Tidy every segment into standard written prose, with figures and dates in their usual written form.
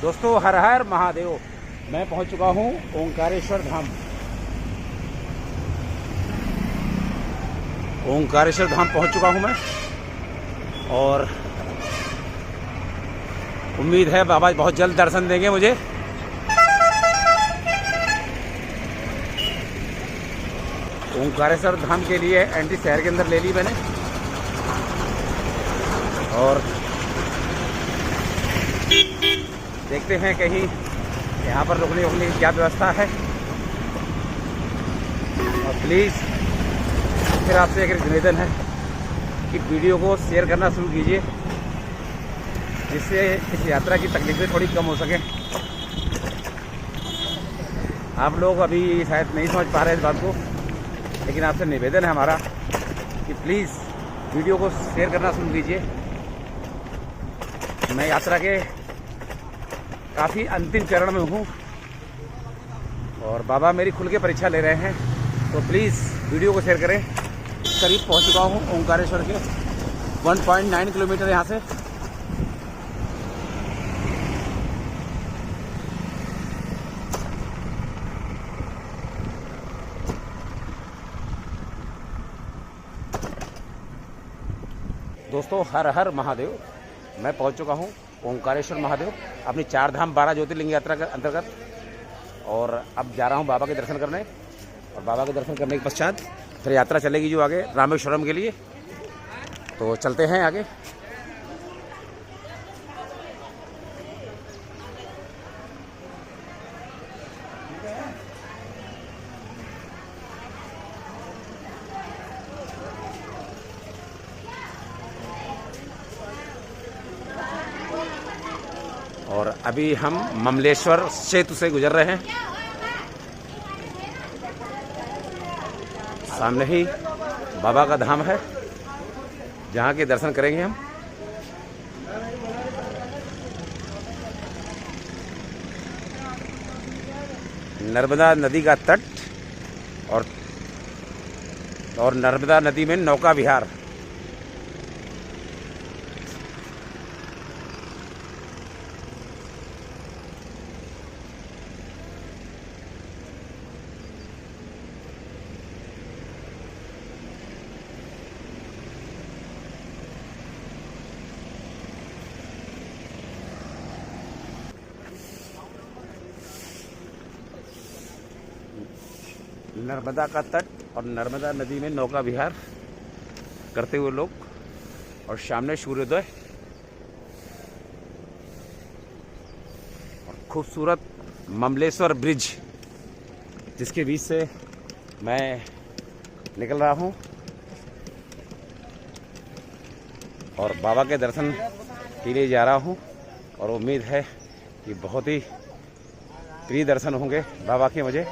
दोस्तों हर हर महादेव। मैं पहुंच चुका हूं ओंकारेश्वर धाम। ओंकारेश्वर धाम पहुंच चुका हूं मैं, और उम्मीद है बाबा बहुत जल्द दर्शन देंगे मुझे। ओंकारेश्वर धाम के लिए एंट्री शहर के अंदर ले ली मैंने, और देखते हैं कहीं यहाँ पर रुकने की क्या व्यवस्था है। और प्लीज़ फिर आपसे एक निवेदन है कि वीडियो को शेयर करना शुरू कीजिए, जिससे इस यात्रा की तकलीफें थोड़ी कम हो सकें। आप लोग अभी शायद नहीं समझ पा रहे हैं इस बात को, लेकिन आपसे निवेदन है हमारा कि प्लीज़ वीडियो को शेयर करना शुरू कीजिए। मैं यात्रा के काफ़ी अंतिम चरण में हूँ और बाबा मेरी खुल के परीक्षा ले रहे हैं, तो प्लीज़ वीडियो को शेयर करें। करीब पहुँच चुका हूँ ओंकारेश्वर के 1.9 किलोमीटर यहाँ से। दोस्तों हर हर महादेव। मैं पहुंच चुका हूं ओंकारेश्वर महादेव अपनी 4 धाम 12 ज्योतिर्लिंग यात्रा के अंतर्गत, और अब जा रहा हूं बाबा के दर्शन करने। और बाबा के दर्शन करने के पश्चात फिर यात्रा चलेगी जो आगे रामेश्वरम के लिए। तो चलते हैं आगे। और अभी हम ममलेश्वर सेतु से गुजर रहे हैं। सामने ही बाबा का धाम है, जहाँ के दर्शन करेंगे हम। नर्मदा नदी का तट और नर्मदा नदी में नौका विहार। नर्मदा का तट और नर्मदा नदी में नौका विहार करते हुए लोग, और सामने सूर्योदय और खूबसूरत ममलेश्वर ब्रिज, जिसके बीच से मैं निकल रहा हूं और बाबा के दर्शन के लिए जा रहा हूं। और उम्मीद है कि बहुत ही प्रिय दर्शन होंगे बाबा के मुझे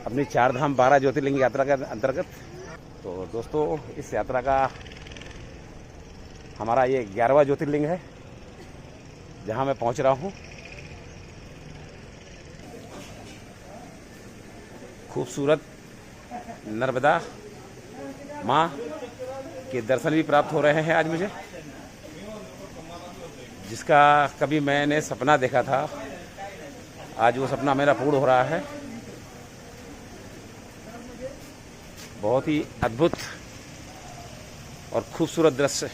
अपनी 4 धाम 12 ज्योतिर्लिंग यात्रा के अंतर्गत। तो दोस्तों इस यात्रा का हमारा ये 11वां ज्योतिर्लिंग है जहां मैं पहुंच रहा हूं। खूबसूरत नर्मदा माँ के दर्शन भी प्राप्त हो रहे हैं आज मुझे, जिसका कभी मैंने सपना देखा था, आज वो सपना मेरा पूर्ण हो रहा है। बहुत ही अद्भुत और खूबसूरत दृश्य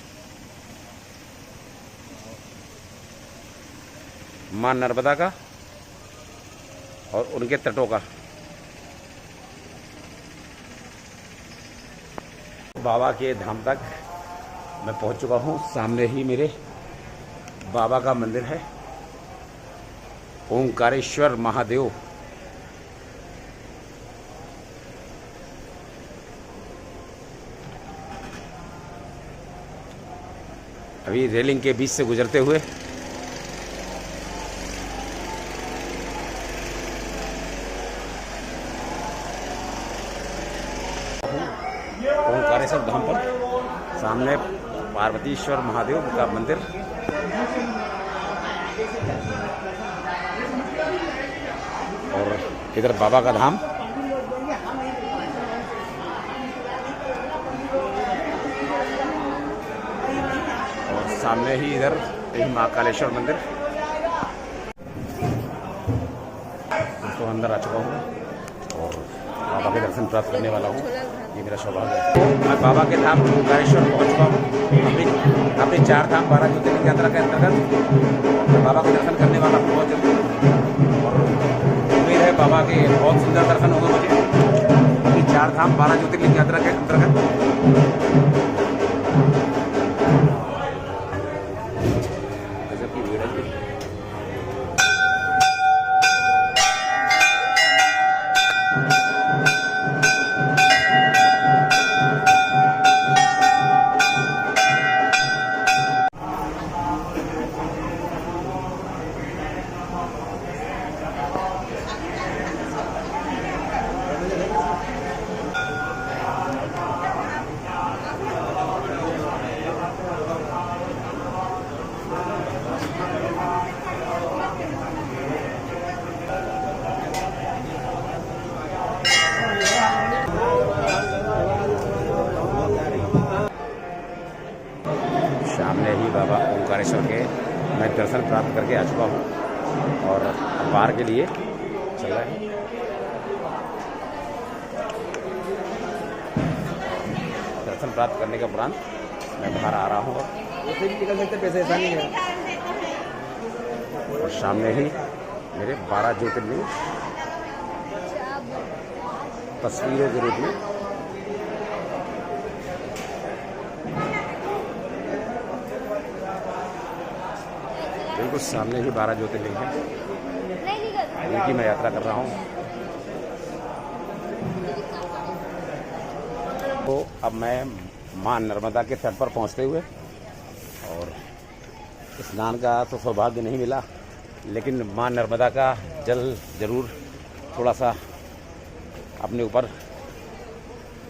मां नर्मदा का और उनके तटों का। बाबा के धाम तक मैं पहुंच चुका हूं। सामने ही मेरे बाबा का मंदिर है, ओंकारेश्वर महादेव। अभी रेलिंग के बीच से गुजरते हुए ओंकारेश्वर धाम पर, सामने पार्वतीश्वर महादेव का मंदिर और इधर बाबा का धाम। सामने ही इधर महाकालेश्वर मंदिर। दोस्तों अंदर आ चुका हूँ और बाबा के दर्शन प्राप्त करने वाला हूँ। ये मेरा सौभाग्य है। तो मैं बाबा के धाम ओंकारेश्वर पहुँच चुका हूँ। अपनी 4 धाम 12 ज्योतिर्लिंग यात्रा के अंतर्गत बाबा के दर्शन करने वाला हूँ बहुत जल्दी। और उम्मीद है बाबा के बहुत सुंदर दर्शन होंगे मुझे अपनी 4 धाम 12 ज्योतिर्लिंग यात्रा के अंतर्गत। गजब की भीड़ है। सामने ही बाबा ओंकारेश्वर के मैं दर्शन प्राप्त करके आ चुका हूँ और बाहर के लिए चल रहा है। दर्शन प्राप्त करने के उपरांत मैं बाहर आ रहा हूँ ऐसे भी निकल सकते, पैसे ऐसा नहीं है। और सामने ही मेरे 12 ज्योतिर्लिंग तस्वीरों के रूप में बिल्कुल सामने ही 12 ज्योतिर्लिंग है जिनकी मैं यात्रा कर रहा हूँ। तो अब मैं मां नर्मदा के तट पर पहुँचते हुए और स्नान का तो सौभाग्य नहीं मिला, लेकिन मां नर्मदा का जल जरूर थोड़ा सा अपने ऊपर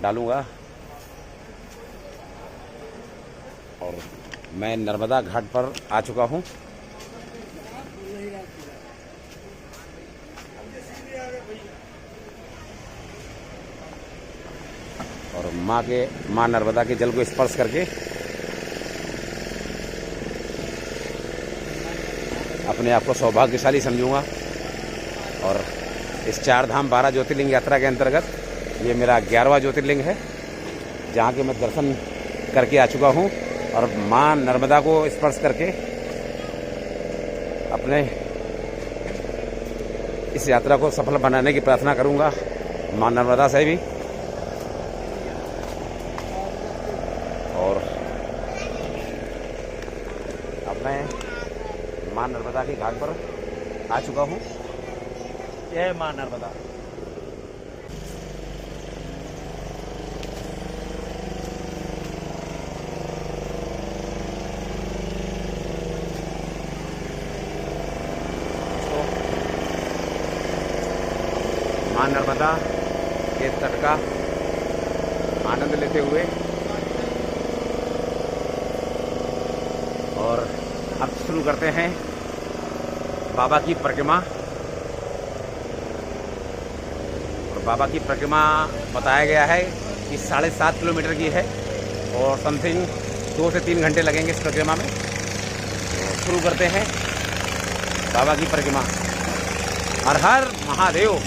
डालूंगा। और मैं नर्मदा घाट पर आ चुका हूँ। और मां नर्मदा के जल को स्पर्श करके अपने आप को सौभाग्यशाली समझूंगा। और इस 4 धाम 12 ज्योतिर्लिंग यात्रा के अंतर्गत ये मेरा 11वां ज्योतिर्लिंग है जहाँ के मैं दर्शन करके आ चुका हूँ। और मां नर्मदा को स्पर्श करके अपने इस यात्रा को सफल बनाने की प्रार्थना करूंगा मां नर्मदा से भी। और अब मैं मां नर्मदा के घाट पर आ चुका हूँ। जय मां नर्मदा। मां नर्मदा के तट का आनंद लेते हुए और अब शुरू करते हैं बाबा की परिक्रमा। और बाबा की परिक्रमा बताया गया है कि 7.5 किलोमीटर की है और समथिंग 2 से 3 घंटे लगेंगे इस परिक्रमा में। तो शुरू करते हैं बाबा की परिक्रमा। हर हर महादेव।